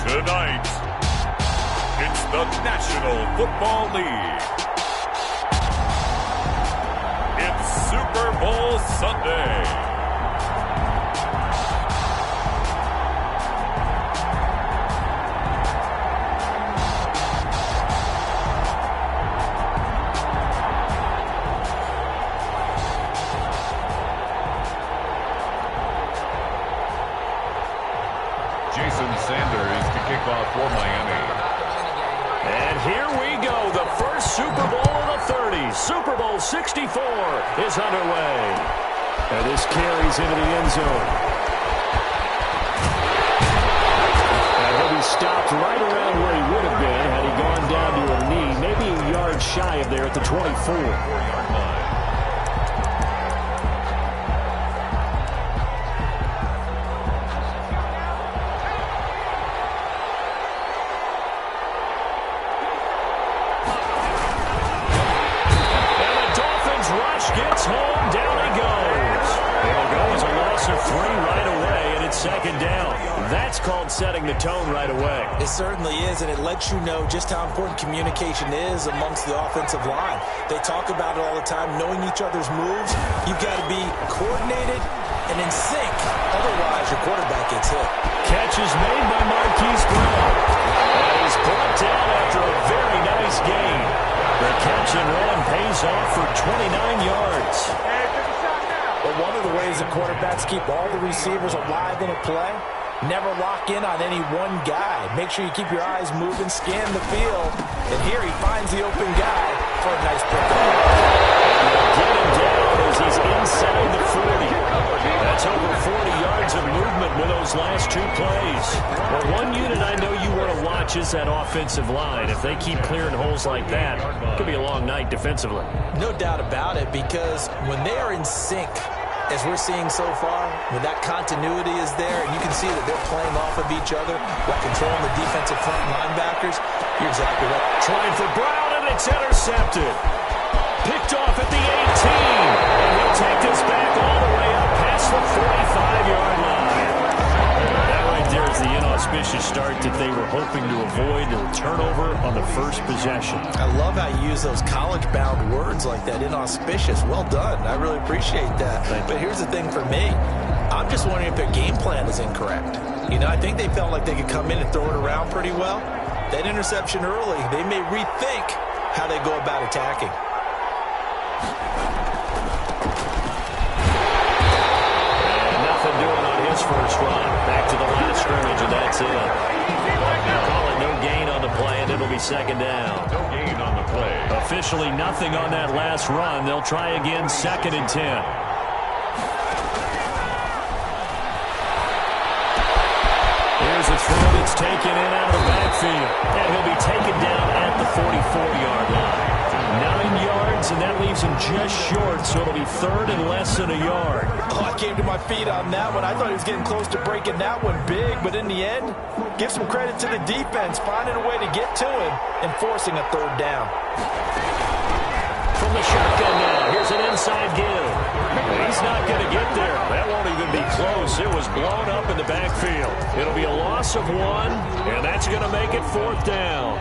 Tonight, it's the National Football League. It's Super Bowl Sunday. For Miami. And here we go. The first Super Bowl of the 30s. Super Bowl 64 is underway. And this carries into the end zone. And he'll be stopped right around where he would have been had he gone down to a knee, maybe a yard shy of there at the 24. Gets home, down he goes. It'll go as a loss of 3 right away, and it's second down. That's called setting the tone right away. It certainly is, and it lets you know just how important communication is amongst the offensive line. They talk about it all the time, knowing each other's moves. You've got to be coordinated and in sync. Otherwise, your quarterback gets hit. Catch is made by Marquise Brown. And he's brought down after a very nice game. The catch and run pays off for 29 yards. Well, one of the ways the quarterbacks keep all the receivers alive in a play, never lock in on any one guy. Make sure you keep your eyes moving, scan the field. And here he finds the open guy for a nice pickup. Get him down as he's inside the 40. That's over 40 yards of movement with those last 2 plays. Well, one unit I know you want to watch is that offensive line. If they keep clearing holes like that, it could be a long night defensively. No doubt about it, because when they are in sync, as we're seeing so far, when that continuity is there, and you can see that they're playing off of each other while controlling the defensive front linebackers, you're exactly right. Trying for Brown, and it's intercepted. Picked off at the 18, and he'll take this back all the way up past the 45-yard line. That right there is the inauspicious start that they were hoping to avoid, the turnover on the first possession. I love how you use those college-bound words like that, inauspicious. Well done. I really appreciate that. But here's the thing for me. I'm just wondering if their game plan is incorrect. You know, I think they felt like they could come in and throw it around pretty well. That interception early, they may rethink how they go about attacking. First run. Back to the line of scrimmage, and that's it. They'll call it no gain on the play, and it'll be second down. No gain on the play. Officially nothing on that last run. They'll try again, 2nd and 10. Here's a throw that's taken in out of the backfield, and he'll be taken down at the 44-yard line. 9 yards, and that leaves him just short, so it'll be 3rd and less than a yard. Oh, I came to my feet on that one. I thought he was getting close to breaking that one big, but in the end, give some credit to the defense, finding a way to get to him and forcing a 3rd down. From the shotgun now, here's an inside give. He's not going to get there. That won't even be close. It was blown up in the backfield. It'll be a loss of 1, and that's going to make it 4th down.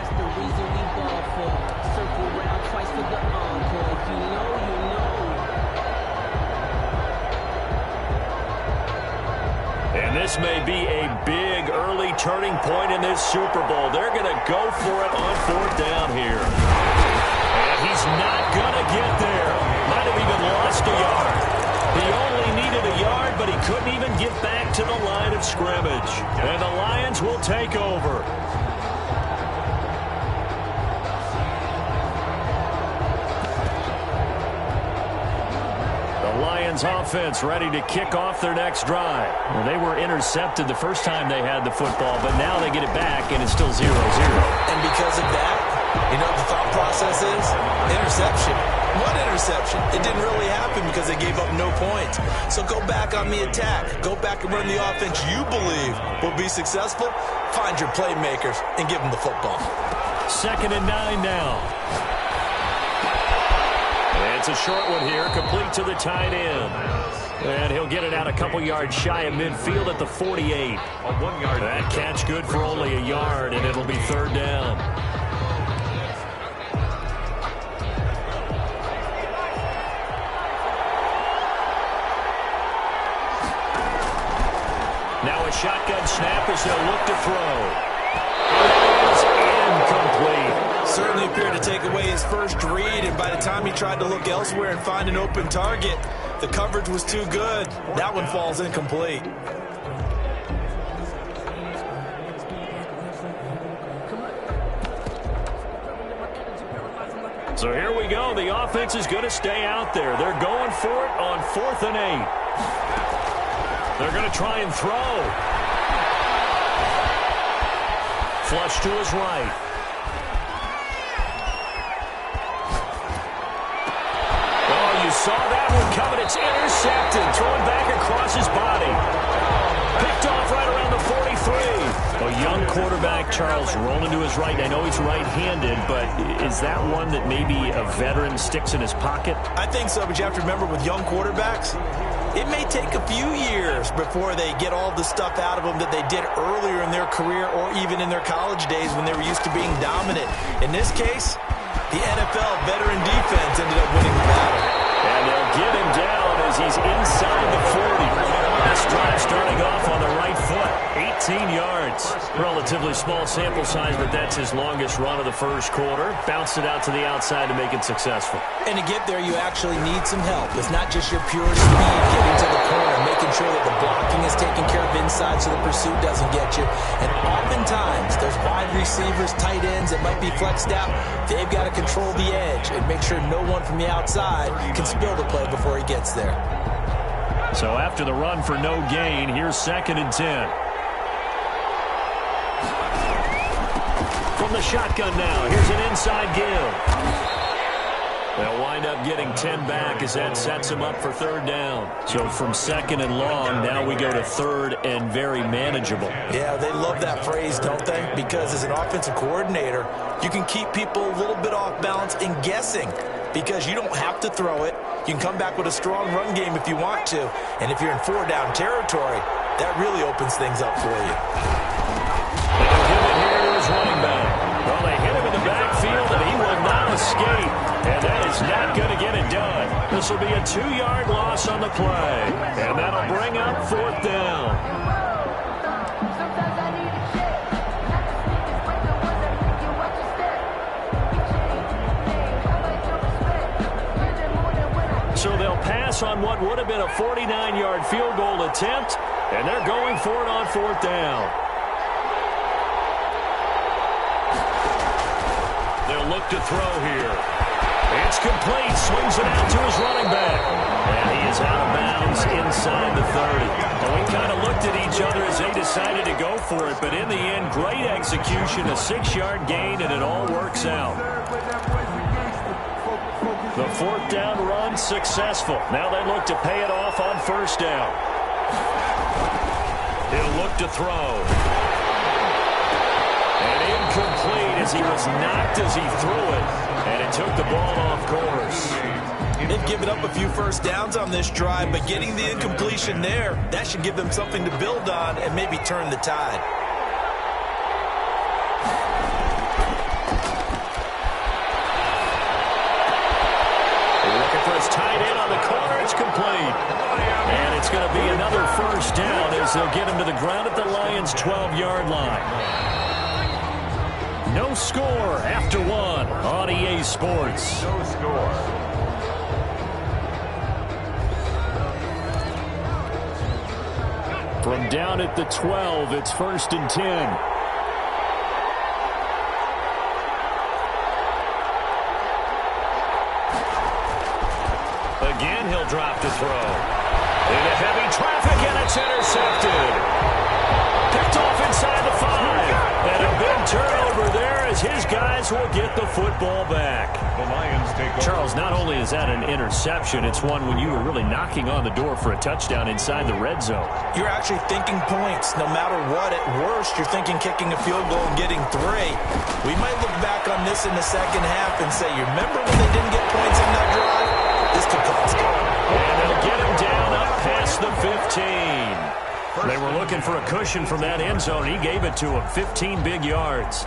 And this may be a big early turning point in this Super Bowl. They're going to go for it on 4th down here. And he's not going to get there. Might have even lost a yard. He only needed a yard, but he couldn't even get back to the line of scrimmage. And the Lions will take over. Lions offense ready to kick off their next drive. Well, they were intercepted the first time they had the football, but now they get it back, and it's still 0-0. And because of that, you know what the thought process is? Interception. What interception? It didn't really happen because they gave up no points. So go back on the attack. Go back and run the offense you believe will be successful. Find your playmakers and give them the football. 2nd and 9 now. It's a short one here, complete to the tight end. And he'll get it out a couple yards shy of midfield at the 48. That catch good for only a yard, and it'll be third down. Now a shotgun snap as they'll look to throw. It is incomplete. Certainly appeared to take away his first read, and by the time he tried to look elsewhere and find an open target, the coverage was too good. That one falls incomplete. So here we go. The offense is going to stay out there. They're going for it on 4th and 8. They're going to try and throw. Flush to his right. Oh, you saw that one coming. It's intercepted. Thrown back across his body. Picked off right around the 43. A young quarterback, Charles, rolling to his right. I know he's right-handed, but is that one that maybe a veteran sticks in his pocket? I think so, but you have to remember with young quarterbacks, it may take a few years before they get all the stuff out of them that they did earlier in their career or even in their college days when they were used to being dominant. In this case, the NFL veteran defense ended up winning the battle. And they'll get him down as he's inside the 40. This drive starting off on the right foot. 18 yards. Relatively small sample size, but that's his longest run of the first quarter. Bounced it out to the outside to make it successful. And to get there, you actually need some help. It's not just your pure speed getting to the corner, making sure that the blocking is taken care of inside so the pursuit doesn't get you. And oftentimes, those wide receivers, tight ends that might be flexed out, they've got to control the edge and make sure no one from the outside can spill the play before he gets there. So after the run for no gain, here's 2nd and 10. From the shotgun now, here's an inside give. They'll wind up getting 10 back as that sets him up for 3rd down. So from 2nd and long, now we go to 3rd and very manageable. Yeah, they love that phrase, don't they? Because as an offensive coordinator, you can keep people a little bit off balance and guessing because you don't have to throw it. You can come back with a strong run game if you want to. And if you're in 4-down territory, that really opens things up for you. They'll give it here to his running back. Well, they hit him in the backfield, and he will not escape. And that is not going to get it done. This will be a 2-yard loss on the play. And that'll bring up 4th down. So they'll pass on what would have been a 49-yard field goal attempt, and they're going for it on 4th down. They'll look to throw here. It's complete. Swings it out to his running back. And he is out of bounds inside the 30. Well, we kind of looked at each other as they decided to go for it, but in the end, great execution, a 6-yard gain, and it all works out. The 4th down run successful. Now they look to pay it off on 1st down. He'll look to throw. And incomplete as he was knocked as he threw it. And it took the ball off course. They've given up a few first downs on this drive, but getting the incompletion there, that should give them something to build on and maybe turn the tide. Looking for his tight end on the corner. It's complete. And it's going to be another 1st down as they'll get him to the ground at the Lions' 12-yard line. No score after 1 on EA Sports. No score. From down at the 12, it's 1st and 10. Again, he'll drop to throw. Into heavy traffic, and it's intercepted. Picked off inside the 5. And a big turnover there as his guys will get the football back. The Lions take over. Charles, not only is that an interception, it's one when you were really knocking on the door for a touchdown inside the red zone. You're actually thinking points. No matter what, at worst, you're thinking kicking a field goal and getting 3. We might look back on this in the second half and say, you remember when they didn't get points on that drive? This could cost them. And they'll get him down up past the 15. They were looking for a cushion from that end zone. He gave it to him, 15 big yards.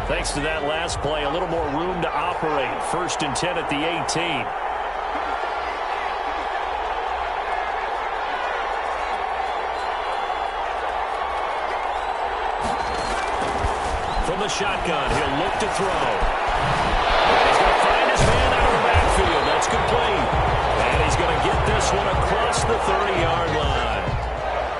Thanks to that last play, a little more room to operate. 1st and 10 at the 18. From the shotgun, he'll look to throw. And he's going to find his man out of the backfield. That's complete. And he's going to get this one across the 30-yard line.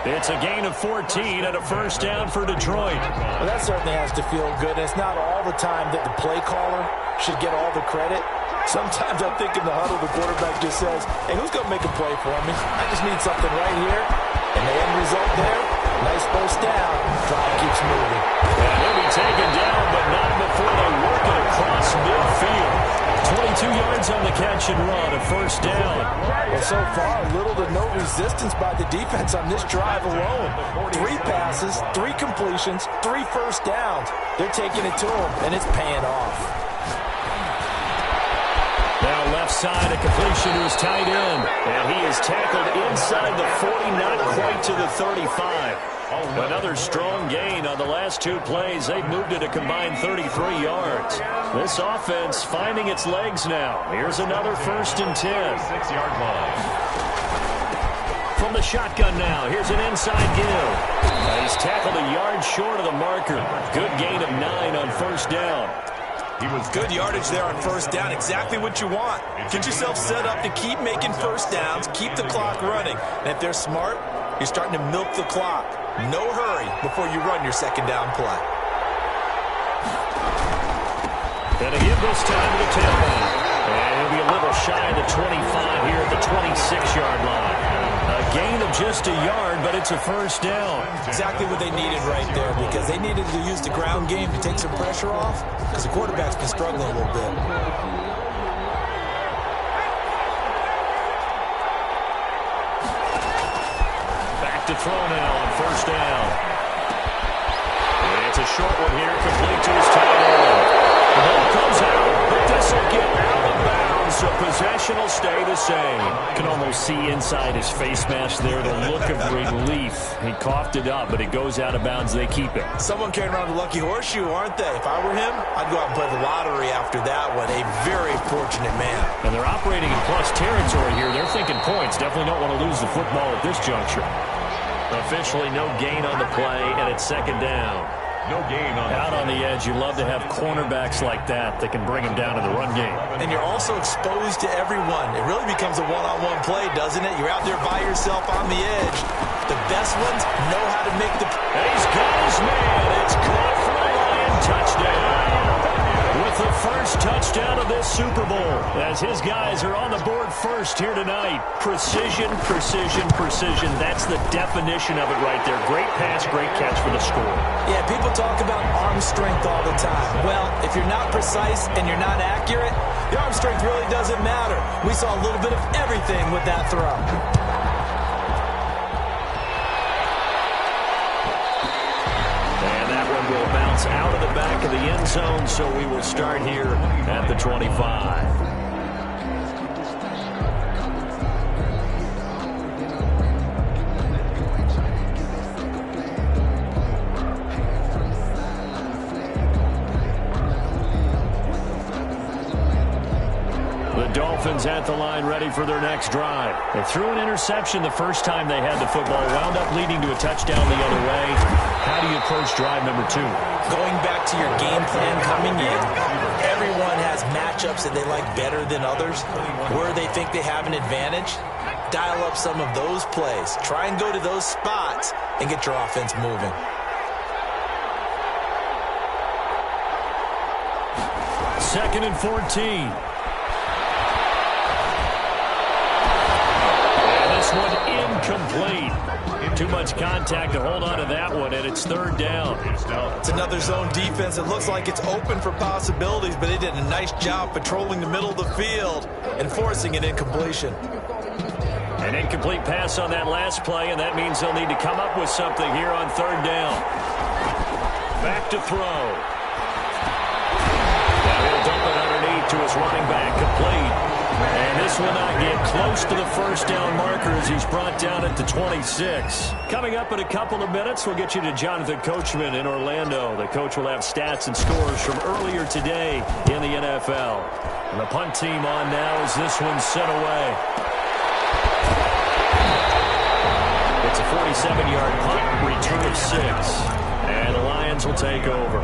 It's a gain of 14 and a 1st down for Detroit. Well, that certainly has to feel good. It's not all the time that the play caller should get all the credit. Sometimes I think in the huddle, the quarterback just says, hey, who's going to make a play for me? I just need something right here. And the end result there, nice 1st down. Drive keeps moving. And he'll be taken down, but not before they work it across midfield. 22 yards on the catch and run, a 1st down. Well, so far, little to no resistance by the defense on this drive alone. 3 passes, 3 completions, 3 1st downs. They're taking it to him, and it's paying off. Now left side, a completion to his tight end. And he is tackled inside the 40, not quite to the 35. Another strong gain on the last 2 plays. They've moved it a combined 33 yards. This offense finding its legs now. Here's another 1st and 10. 6-yard line. From the shotgun now, here's an inside give. He's tackled a yard short of the marker. Good gain of 9 on 1st down. He was good yardage there on 1st down. Exactly what you want. Get yourself set up to keep making 1st downs, keep the clock running. And if they're smart, you're starting to milk the clock. No hurry before you run your 2nd down play. And a give this time to the tailback. And he'll be a little shy of the 25 here at the 26-yard line. A gain of just a yard, but it's a 1st down. Exactly what they needed right there, because they needed to use the ground game to take some pressure off, because the quarterback's been struggling a little bit. Back to throw now on 1st down. And it's a short one here, complete to his tight end. The ball comes out, but this will get out of bounds, so possession will stay the same. You can almost see inside his face mask there the look of relief. He coughed it up, but it goes out of bounds. They keep it. Someone carrying around the lucky horseshoe, aren't they? If I were him, I'd go out and play the lottery after that one. A very fortunate man. And they're operating in plus territory here. They're thinking points. Definitely don't want to lose the football at this juncture. Officially no gain on the play, and it's 2nd down. No gain on Out on the edge, you love to have cornerbacks like that can bring him down in the run game. And you're also exposed to everyone. It really becomes a one-on-one play, doesn't it? You're out there by yourself on the edge. The best ones know how to make the... And he's got his man. It's caught for a Lion touchdown. With the 1st touchdown of this Super Bowl, as his guys are on the board first here tonight. Precision, precision, precision. That's the definition of it right there. Great pass, great catch for the score. Yeah, people talk about arm strength all the time. Well, if you're not precise and you're not accurate, the arm strength really doesn't matter. We saw a little bit of everything with that throw. Will bounce out of the back of the end zone, so we will start here at the 25. Dolphins at the line, ready for their next drive. They threw an interception the first time they had the football, wound up leading to a touchdown the other way. How do you approach drive number 2? Going back to your game plan coming in, everyone has matchups that they like better than others, where they think they have an advantage. Dial up some of those plays. Try and go to those spots and get your offense moving. Second and 14. One incomplete. Too much contact to hold on to that one, and it's third down. It's another zone defense. It looks like it's open for possibilities, but they did a nice job patrolling the middle of the field and forcing an incompletion. An incomplete pass on that last play, and that means they'll need to come up with something here on third down. Back to throw. Now he'll dump it underneath to his running back, complete. And this will not get close to the first down marker as he's brought down at the 26. Coming up in a couple of minutes, we'll get you to Jonathan Coachman in Orlando. The coach will have stats and scores from earlier today in the NFL. And the punt team on now as this one's sent away. It's a 47-yard punt, return of 6. And the Lions will take over.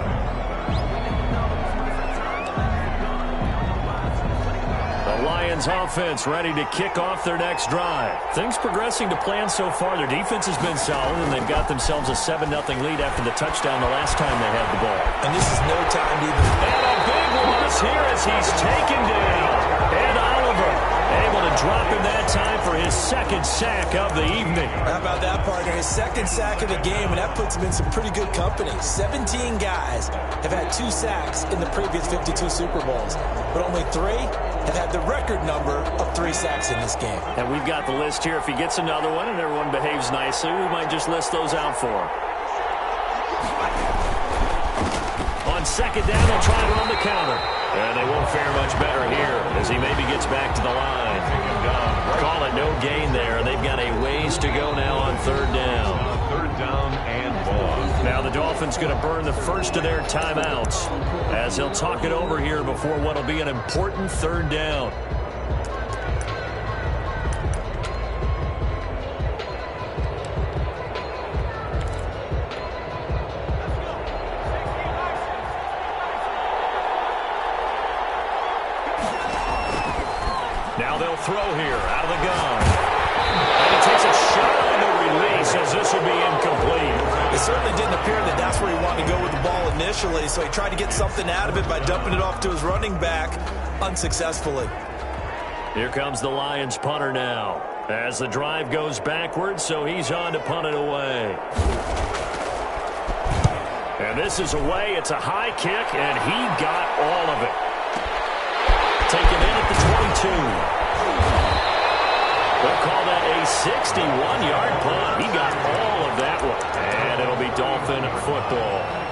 Lions offense ready to kick off their next drive. Things progressing to plan so far. Their defense has been solid, and they've got themselves a 7-0 lead after the touchdown the last time they had the ball. And this is no time to even... And a big loss here as he's taken down. And Oliver able to drop him that time for his second sack of the evening. How about that, partner? His second sack of the game, and that puts him in some pretty good company. 17 guys have had 2 sacks in the previous 52 Super Bowls, but only 3 have had the record number of 3 sacks in this game. And we've got the list here. If he gets another one and everyone behaves nicely, we might just list those out for him. On second down, they'll try to run the counter. And they won't fare much better here as he maybe gets back to the line. Call it no gain there. They've got a ways to go now on third down. Third down and ball. Now the Dolphins going to burn the first of their timeouts as they'll talk it over here before what will be an important third down. Now they'll throw here out of the gun. And he takes a shot on the release as this will be incomplete. It certainly didn't appear that that's where he wanted to go with the ball initially, so he tried to get something out of it by dumping it off to his running back unsuccessfully. Here comes the Lions punter now as the drive goes backwards, so he's on to punt it away. And this is away. It's a high kick, and he got all of it. Taken in at the 22. They'll call that a 61-yard punt. He got all of that one. And it'll be Dolphin football.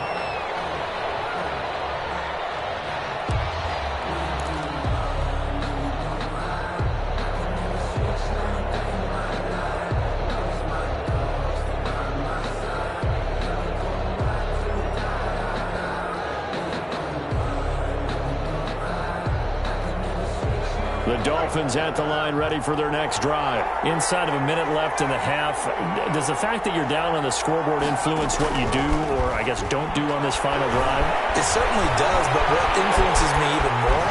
The Dolphins at the line ready for their next drive. Inside of a minute left in the half, does the fact that you're down on the scoreboard influence what you do or, I guess, don't do on this final drive? It certainly does, but what influences me even more?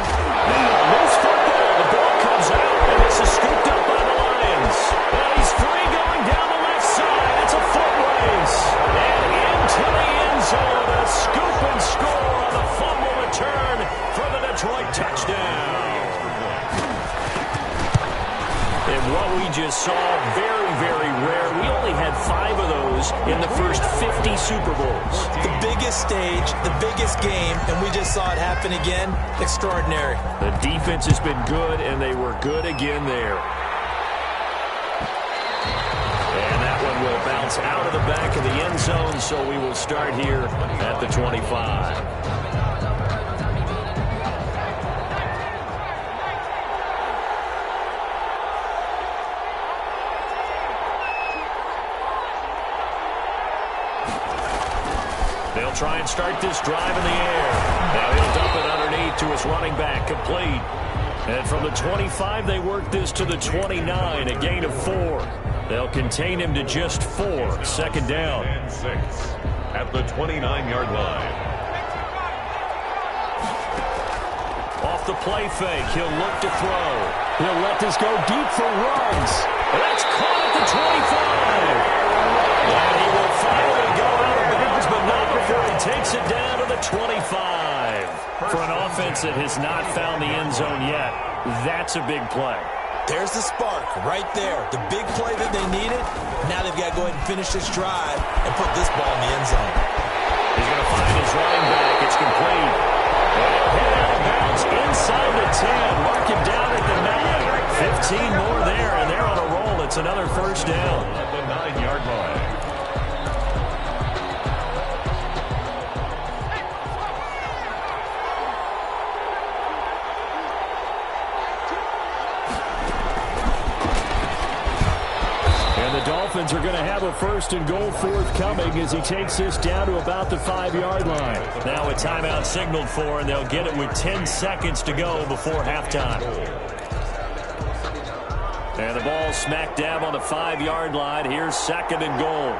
Loose football. The ball comes out, and this is scooped up by the Lions. And he's free going down the left side. It's a foot race. And into the end zone, a scoop and score on the fumble return for the Detroit touchdown. And what we just saw, very, very rare. We only had 5 of those in the first 50 Super Bowls. The biggest stage, the biggest game, and we just saw it happen again. Extraordinary. The defense has been good, and they were good again there. And that one will bounce out of the back of the end zone, so we will start here at the 25. They'll try and start this drive in the air. Now he'll dump it underneath to his running back, complete. And from the 25, they work this to the 29, a gain of 4. They'll contain him to just 4. Second down. And 6 at the 29-yard line. Off the play fake, he'll look to throw. He'll let this go deep for runs. And that's caught at the 25. And he will finally go out of bounds, but not before he takes it down to the 25. For an offense that has not found the end zone yet, that's a big play. There's the spark right there. The big play that they needed. Now they've got to go ahead and finish this drive and put this ball in the end zone. He's going to find his running back. It's complete. And he'll head out of bounds inside the 10. Mark him down at the 9. 15 more there, and they're on a roll. It's another first down. At the 9-yard line. Dolphins are going to have a first and goal forthcoming as he takes this down to about the 5-yard line. Now a timeout signaled for, and they'll get it with 10 seconds to go before halftime. And the ball smack dab on the 5-yard line. Here's second and goal.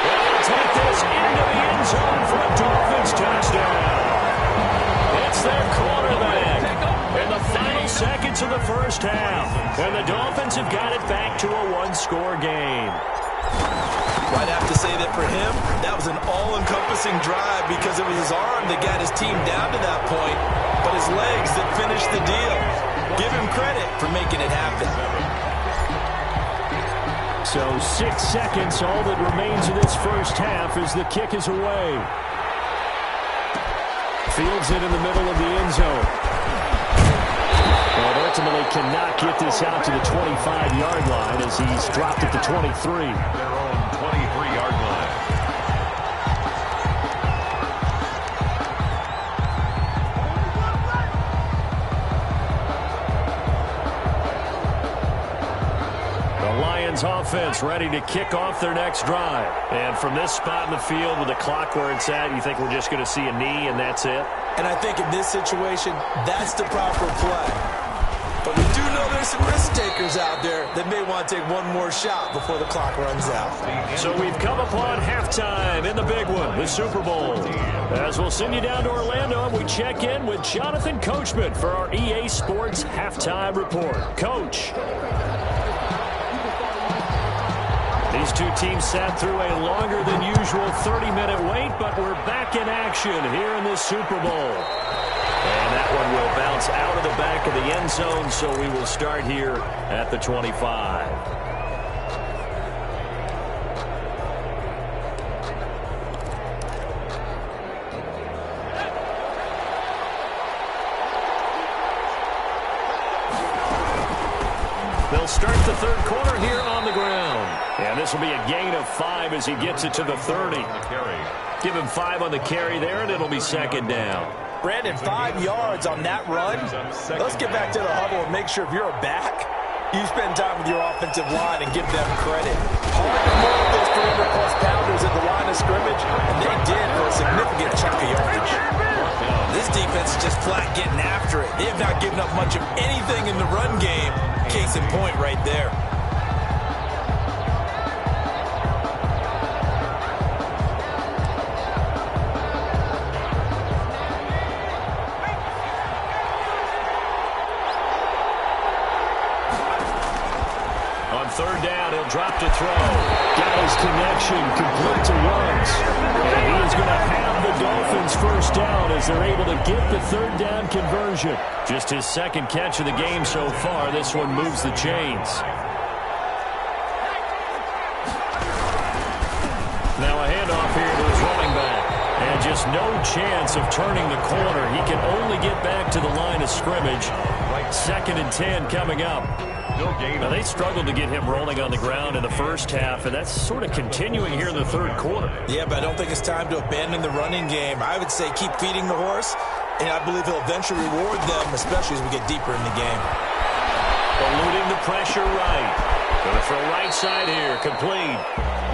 They'll take this into the end zone for a Dolphins touchdown. It's their quarterback. In the final seconds of the first half. And the Dolphins have got it back to a one-score game. I'd have to say that for him, that was an all-encompassing drive because it was his arm that got his team down to that point, but his legs that finished the deal. Give him credit for making it happen. So 6 seconds, all that remains of this first half as the kick is away. Fields it in the middle of the end zone. But ultimately cannot get this out to the 25-yard line as he's dropped at the 23. Their own 23-yard line. The Lions offense ready to kick off their next drive. And from this spot in the field with the clock where it's at, you think we're just going to see a knee and that's it? And I think in this situation, that's the proper play. But we do know there's some risk takers out there that may want to take one more shot before the clock runs out. So we've come upon halftime in the big one, the Super Bowl. As we'll send you down to Orlando, we check in with Jonathan Coachman for our EA Sports Halftime Report. Coach. These two teams sat through a longer than usual 30-minute wait, but we're back in action here in the Super Bowl. And that one will bounce out of the back of the end zone, so we will start here at the 25. They'll start the third quarter here on the ground. And this will be a gain of 5 as he gets it to the 30. Give him 5 on the carry there, and it'll be second down. Brandon, 5 yards on that run. Let's get back to the huddle and make sure if you're a back, you spend time with your offensive line and give them credit. Hard to move those 300-plus pounders at the line of scrimmage, and they did for a significant chunk of yardage. This defense is just flat getting after it. They have not given up much of anything in the run game. Case in point right there. Third down, he'll drop to throw. Got his connection, complete to Ruggs. And he is going to have the Dolphins first down as they're able to get the third down conversion. Just his second catch of the game so far. This one moves the chains. Now a handoff here to his running back. And just no chance of turning the corner. He can only get back to the line of scrimmage. Second and 10 coming up. Now, they struggled to get him rolling on the ground in the first half, and that's sort of continuing here in the third quarter. Yeah, but I don't think it's time to abandon the running game. I would say keep feeding the horse, and I believe he'll eventually reward them, especially as we get deeper in the game. Eluding the pressure right. Going to throw right side here, complete.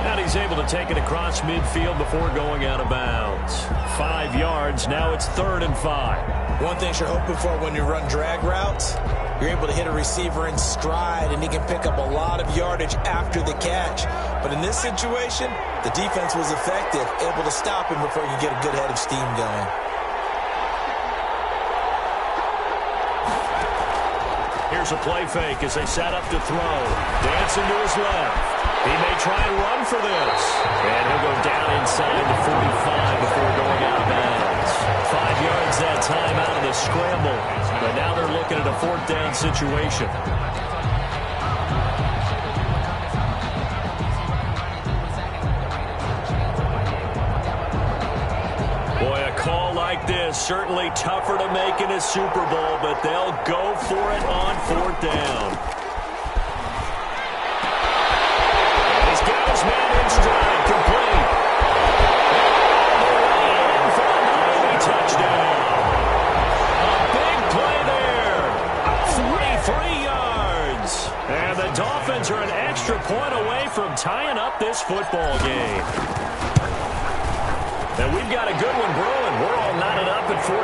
And he's able to take it across midfield before going out of bounds. 5 yards, now it's 3rd and 5. One thing you're hoping for when you run drag routes, you're able to hit a receiver in stride, and he can pick up a lot of yardage after the catch. But in this situation, the defense was effective, able to stop him before you get a good head of steam going. Here's a play fake as they set up to throw. Dancing to his left. He may try and run for this. And he'll go down inside the 45 before going out of bounds. 5 yards that time out of the scramble. But now they're looking at a 4th down situation. Boy, a call like this, certainly tougher to make in a Super Bowl, but they'll go for it on 4th down. And he's got his man in stride, complete. For a Miami touchdown. A big play there. 43 yards. And the Dolphins are an extra point away from tying up this football game. And we've got a good one brewing. We're all knotted up at 14.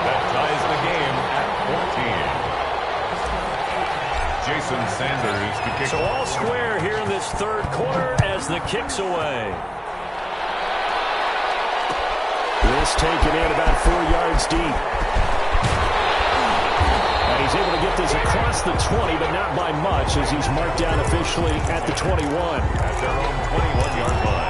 That ties the game at 14. Jason Sanders to kick. So all square here in this 3rd quarter as the kick's away. This taken in about 4 yards deep. And he's able to get this across the 20, but not by much as he's marked down officially at the 21. At their own 21-yard line.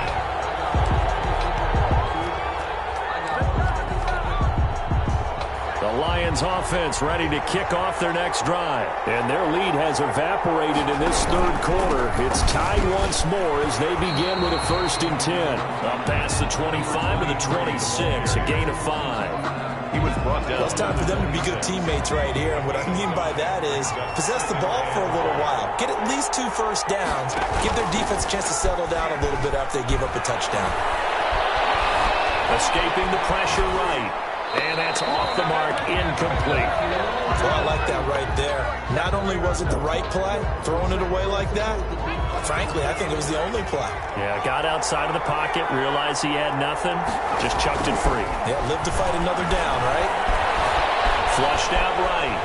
The Lions offense ready to kick off their next drive. And their lead has evaporated in this 3rd quarter. It's tied once more as they begin with a 1st and 10. Up past the 25 to the 26, a gain of 5. He was brought down. Well, it's time for them to be good teammates right here. And what I mean by that is possess the ball for a little while. Get at least 2 first downs. Give their defense a chance to settle down a little bit after they give up a touchdown. Escaping the pressure right. And that's off the mark, incomplete. Well, I like that right there. Not only was it the right play, throwing it away like that, frankly, I think it was the only play. Yeah, got outside of the pocket, realized he had nothing, just chucked it free. Yeah, live to fight another down, right? Flushed out right.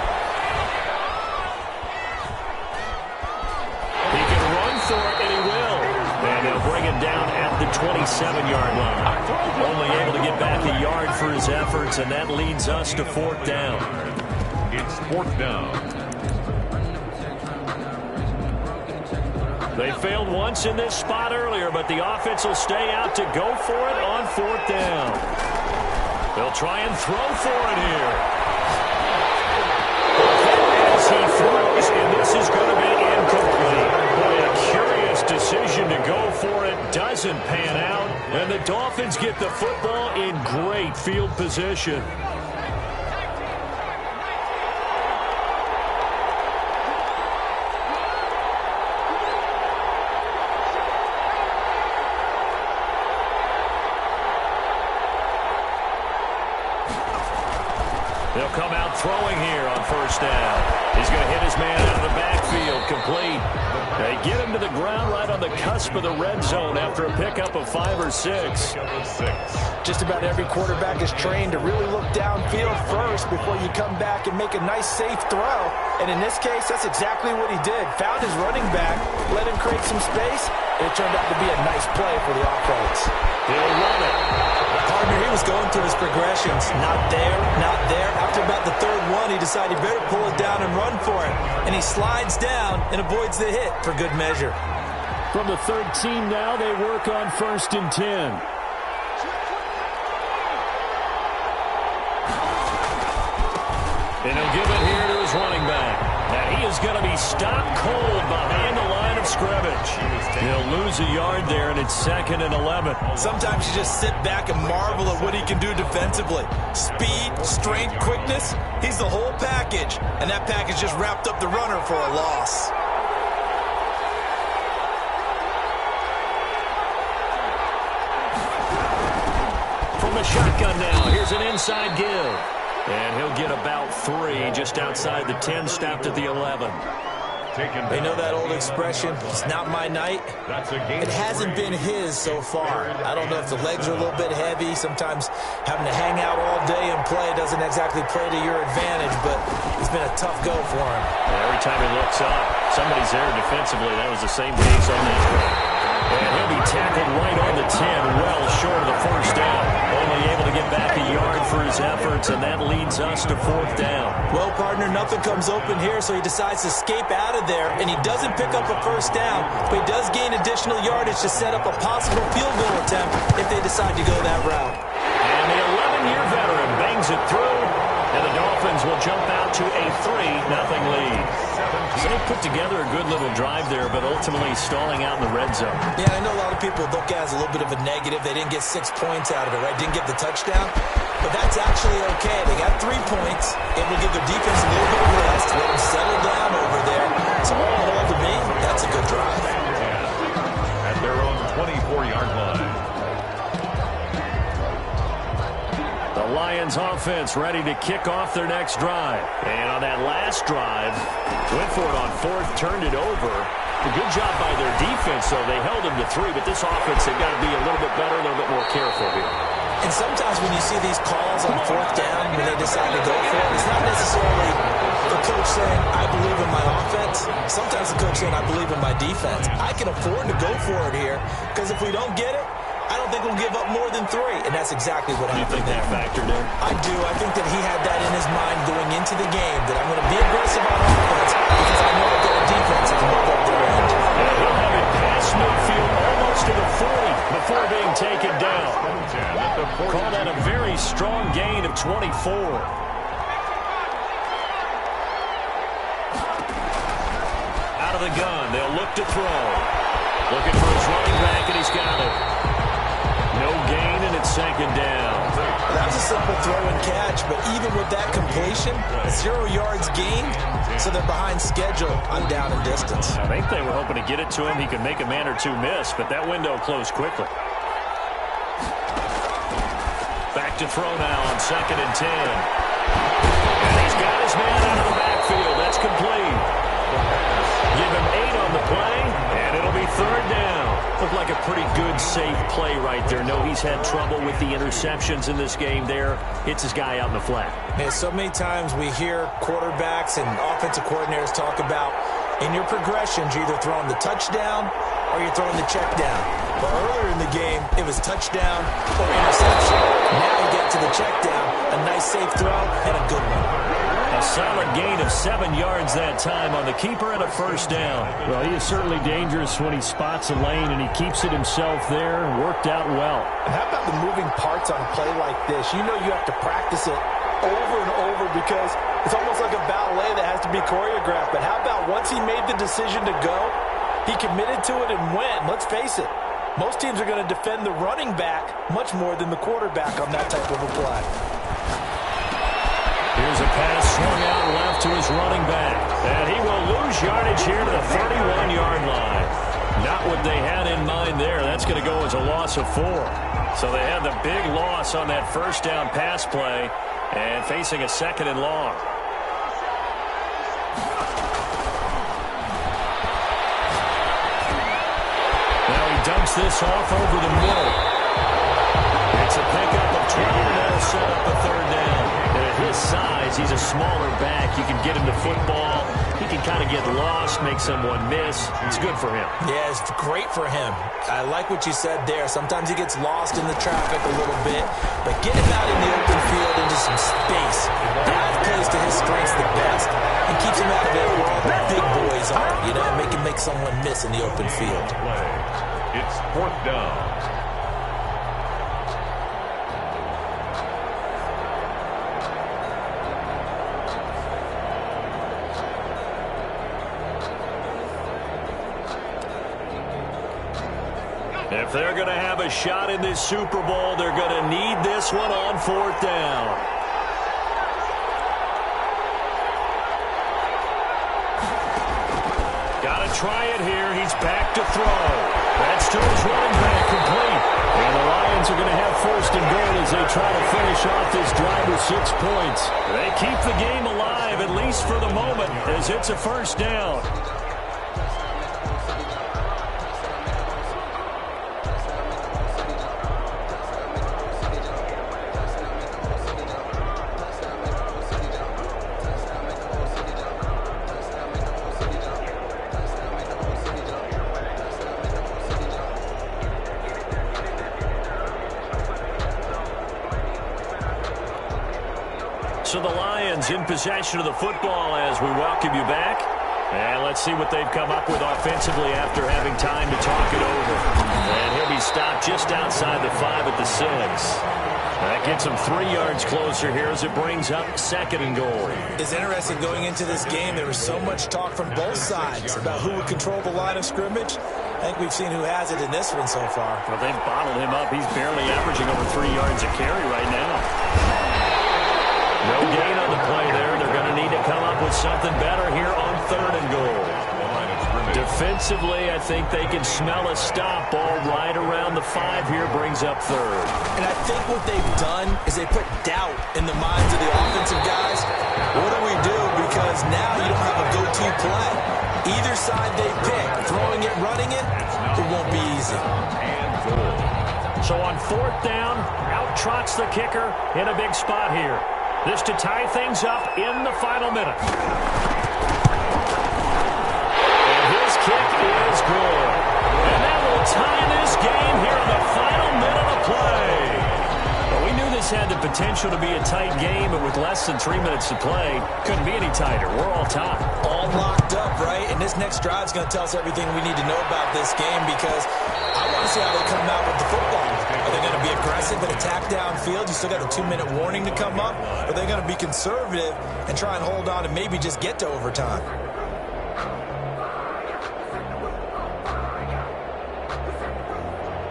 He can run for it, and he will. And they'll bring him down at the 27-yard line. Only able to get back a yard for his efforts, and that leads us to 4th down. It's 4th down. They failed once in this spot earlier, but the offense will stay out to go for it on 4th down. They'll try and throw for it here. As he throws, and this is going to be incomplete. Boy, a curious decision to go for it doesn't pan out, and the Dolphins get the football in great field position. They'll come out throwing here on 1st down. He's going to hit his man out of the backfield, complete. They get him to the ground right on the cusp of the red zone after a pickup of 5 or 6. Just about every quarterback is trained to really look downfield first before you come back and make a nice, safe throw. And in this case, that's exactly what he did. Found his running back, let him create some space, and it turned out to be a nice play for the offense. He'll run it. Partner, he was going through his progressions. Not there, not there. After about the 3rd one, he decided he better pull it down and run for it. And he slides down and avoids the hit for good measure. From the 3rd team now, they work on 1st and 10. And he'll give it here to his running back. Now he is going to be stopped cold behind the line of scrimmage. He'll lose a yard there, and it's 2nd and 11. Sometimes you just sit back and marvel at what he can do defensively. Speed, strength, quickness, he's the whole package. And that package just wrapped up the runner for a loss. From the shotgun now, here's an inside give. And he'll get about 3 just outside the 10, stopped at the 11. They know that old expression, it's not my night. It hasn't been his so far. I don't know if the legs are a little bit heavy. Sometimes having to hang out all day and play doesn't exactly play to your advantage, but it's been a tough go for him. Every time he looks up, somebody's there defensively. That was the same case on that play. And he'll be tackled right on the 10, well short of the 1st down. Only able to get back a yard for his efforts, and that leads us to 4th down. Well, partner, nothing comes open here, so he decides to escape out of there, and he doesn't pick up a 1st down, but he does gain additional yardage to set up a possible field goal attempt if they decide to go that route. 10-year veteran bangs it through, and the Dolphins will jump out to a 3-0 lead. So they put together a good little drive there, but ultimately stalling out in the red zone. Yeah, I know a lot of people look at it as a little bit of a negative. They didn't get 6 points out of it, right? Didn't get the touchdown. But that's actually okay. They got 3 points. It will give their defense a little bit of rest, let them settle down over there. So all in all, to me, that's a good drive. At their own 24-yard line. The Lions offense ready to kick off their next drive. And on that last drive, went for it on 4th, turned it over. A good job by their defense, though. They held them to 3, but this offense, they've got to be a little bit better, a little bit more careful here. And sometimes when you see these calls on 4th down, when they decide to go for it, it's not necessarily the coach saying, I believe in my offense. Sometimes the coach saying, I believe in my defense. I can afford to go for it here, because if we don't get it, I don't think we'll give up more than 3, and that's exactly what happened there. You think that factored in? I do. I think that he had that in his mind going into the game, that I'm going to be aggressive on offense because I know I've got a defense that can move up their end. And he'll have it past midfield almost to the 40 before being taken down. Call that a very strong gain of 24. Out of the gun, they'll look to throw. Looking for his running back, and he's got it. No gain, and it's 2nd down. That was a simple throw and catch, but even with that completion, 0 yards gained, so they're behind schedule on down and distance. I think they were hoping to get it to him. He could make a man or 2 miss, but that window closed quickly. Back to throw now on 2nd and 10. And he's got his man out of the backfield. That's complete. Give him 8 on the play, and it'll be 3rd down. Looked like a pretty good, safe play right there. No, he's had trouble with the interceptions in this game there. Hits his guy out in the flat. Man, so many times we hear quarterbacks and offensive coordinators talk about in your progressions, you're either throwing the touchdown or you're throwing the check down. But earlier in the game, it was touchdown or interception. Now you get to the check down, a nice safe throw, and a good one. A solid gain of 7 yards that time on the keeper and a 1st down. Well, he is certainly dangerous when he spots a lane, and he keeps it himself there and worked out well. And how about the moving parts on a play like this? You know you have to practice it over and over because it's almost like a ballet that has to be choreographed. But how about once he made the decision to go, he committed to it and went. Let's face it, most teams are going to defend the running back much more than the quarterback on that type of a play. Here's a pass swung out left to his running back. And he will lose yardage here to the 31-yard line. Not what they had in mind there. That's going to go as a loss of 4. So they had the big loss on that 1st down pass play and facing a 2nd and long. Now he dumps this off over the middle. It's a pickup of 20, and that'll set up a 3rd down. And at his size, he's a smaller back. You can get him to football. He can kind of get lost, make someone miss. It's good for him. Yeah, it's great for him. I like what you said there. Sometimes he gets lost in the traffic a little bit, but get him out in the open field into some space. That plays to his strengths the best and keeps him out of it where all the big boys are, you know, make him make someone miss in the open field. It's 4th down. If they're going to have a shot in this Super Bowl, they're going to need this one on 4th down. Got to try it here. He's back to throw. That's to his running back, complete. And the Lions are going to have 1st and goal as they try to finish off this drive with 6 points. They keep the game alive, at least for the moment, as it's a 1st down. So the Lions in possession of the football as we welcome you back. And let's see what they've come up with offensively after having time to talk it over. And he'll be stopped just outside the 5 at the 6. That gets him 3 yards closer here as it brings up 2nd and goal. It's interesting going into this game. There was so much talk from both sides about who would control the line of scrimmage. I think we've seen who has it in this one so far. Well, they've bottled him up. He's barely averaging over 3 yards a carry right now. No gain on the play there. They're going to need to come up with something better here on 3rd and goal. Defensively, I think they can smell a stop. Ball right around the 5 here, brings up 3rd. And I think what they've done is they put doubt in the minds of the offensive guys. What do we do? Because now you don't have a go-to play. Either side they pick, throwing it, running it, it won't be easy. So on 4th down, out trots the kicker in a big spot here. This to tie things up in the final minute. Kick is good. And that will tie this game here in the final minute of play. Well, we knew this had the potential to be a tight game, but with less than 3 minutes to play, couldn't be any tighter. We're all tied. All locked up, right? And this next drive is going to tell us everything we need to know about this game because I want to see how they come out with the football. Are they going to be aggressive and attack downfield? You still got a 2-minute warning to come up? Or are they going to be conservative and try and hold on and maybe just get to overtime?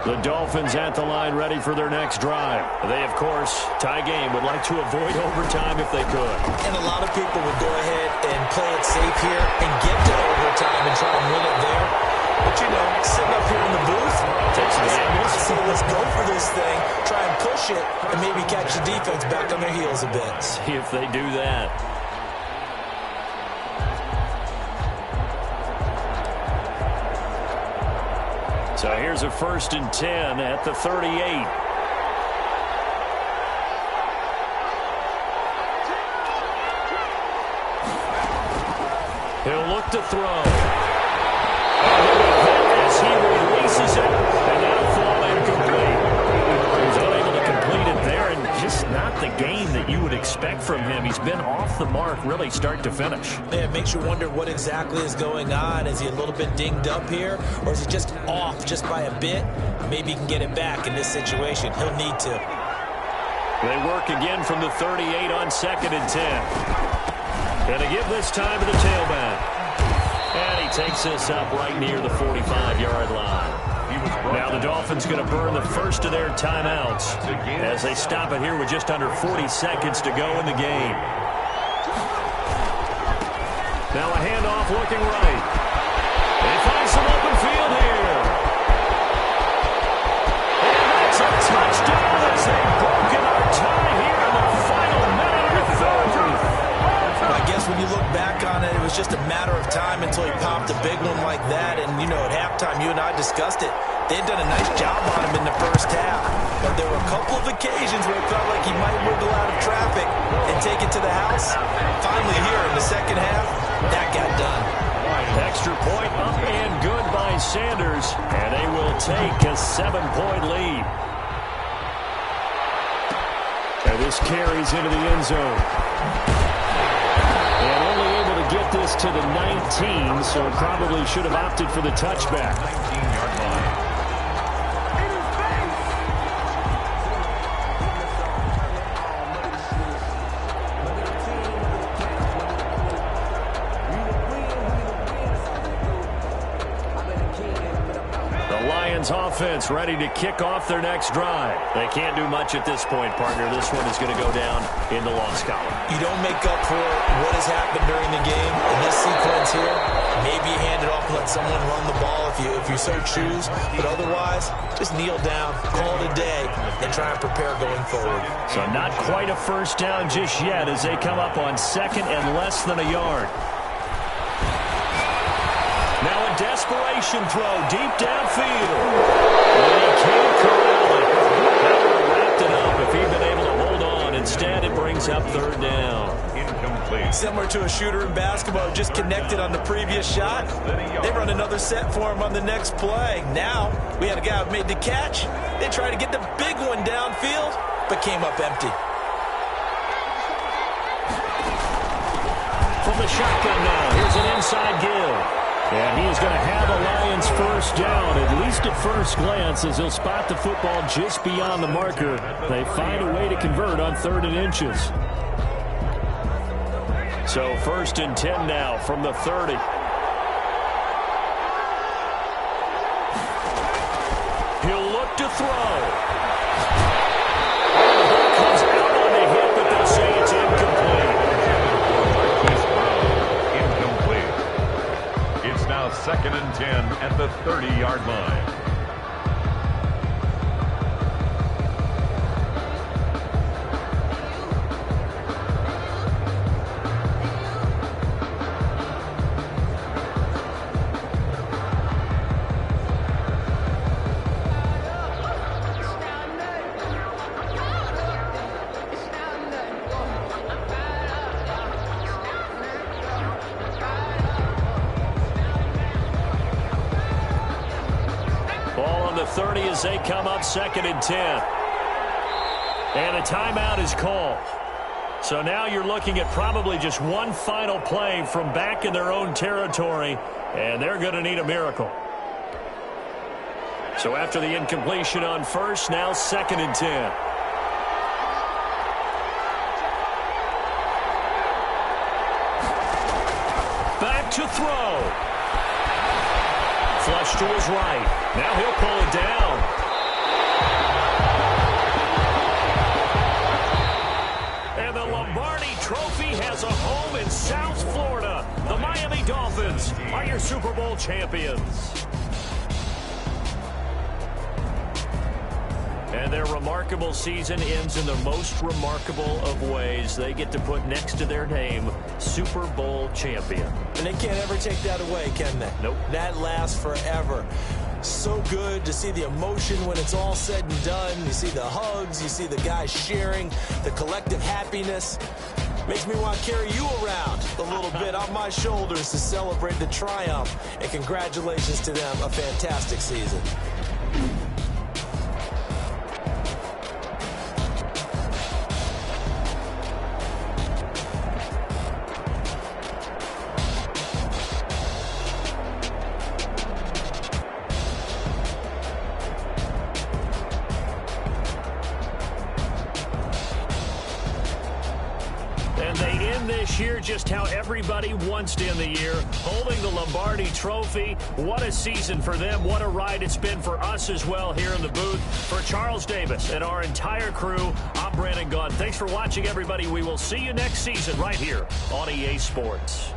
The Dolphins at the line ready for their next drive. They, of course, tie game, would like to avoid overtime if they could. And a lot of people would go ahead and play it safe here and get to overtime and try and win it there. But, you know, sitting up here in the booth, I say, let's go for this thing, try and push it, and maybe catch the defense back on their heels a bit. See if they do that. So here's a 1st and 10 at the 38. He'll look to throw. As he releases it, and that'll fall incomplete. He's unable to complete it there, and just not the game that you would expect from him. He's been off the mark really start to finish. Yeah, it makes you wonder what exactly is going on. Is he a little bit dinged up here, or is he just off just by a bit? Maybe he can get it back in this situation. He'll need to. They work again from the 38 on 2nd and 10. And to give this time to the tailback. And he takes this up right near the 45-yard line. Now the Dolphins going to burn the first of their timeouts as they stop it here with just under 40 seconds to go in the game. Now a handoff looking right. They find some open field here. And that's a touchdown as they've broken our tie here in the final minute of the 3rd. I guess when you look back on it, it was just a matter of time until he popped a big one like that. And, you know, at halftime, you and I discussed it. They'd done a nice job on him in the first half. But there were a couple of occasions where it felt like he might wiggle out of traffic and take it to the house. Finally here in the second half, that got done. Extra point up and good by Sanders. And they will take a 7-point lead. And this carries into the end zone. And only able to get this to the 19, so probably should have opted for the touchback. 19-yard line. Offense ready to kick off their next drive. They can't do much at this point, partner. This one is going to go down in the loss column. You don't make up for what has happened during the game in this sequence here. Maybe you hand it off and let someone run the ball if you so choose. But otherwise, just kneel down, call it a day, and try and prepare going forward. So not quite a first down just yet as they come up on 2nd and less than a yard. Now a desperation throw deep downfield. And he can't corral it. That would have wrapped it up if he'd been able to hold on. Instead, it brings up 3rd down. Incomplete. Similar to a shooter in basketball, just connected on the previous shot. They run another set for him on the next play. Now, we had a guy who made the catch. They tried to get the big one downfield, but came up empty. From the shotgun now, here's an inside give. And he is going to have a Lions first down, at least at first glance, as he'll spot the football just beyond the marker. They find a way to convert on 3rd and inches. So 1st and 10 now from the 30. He'll look to throw. The ball comes out on the hit, but they'll say it's incomplete. Now 2nd and 10 at the 30-yard line. As they come up 2nd and 10. And a timeout is called. So now you're looking at probably just one final play from back in their own territory, and they're going to need a miracle. So after the incompletion on 1st, now 2nd and 10. Back to throw. Flush to his right. Now he'll pull it down. And the Lombardi Trophy has a home in South Florida. The Miami Dolphins are your Super Bowl champions. And their remarkable season ends in the most remarkable of ways. They get to put next to their name, Super Bowl champion. And they can't ever take that away, can they? Nope. That lasts forever. So good to see the emotion when it's all said and done. You see the hugs, you see the guys sharing, the collective happiness. Makes me want to carry you around a little bit on my shoulders to celebrate the triumph. And congratulations to them, a fantastic season. Year just how everybody wants to end the year, holding the Lombardi Trophy. What a season for them. What a ride it's been for us as well here in the booth. For Charles Davis and our entire crew, I'm Brandon Gaudin. Thanks for watching, everybody. We will see you next season right here on EA Sports.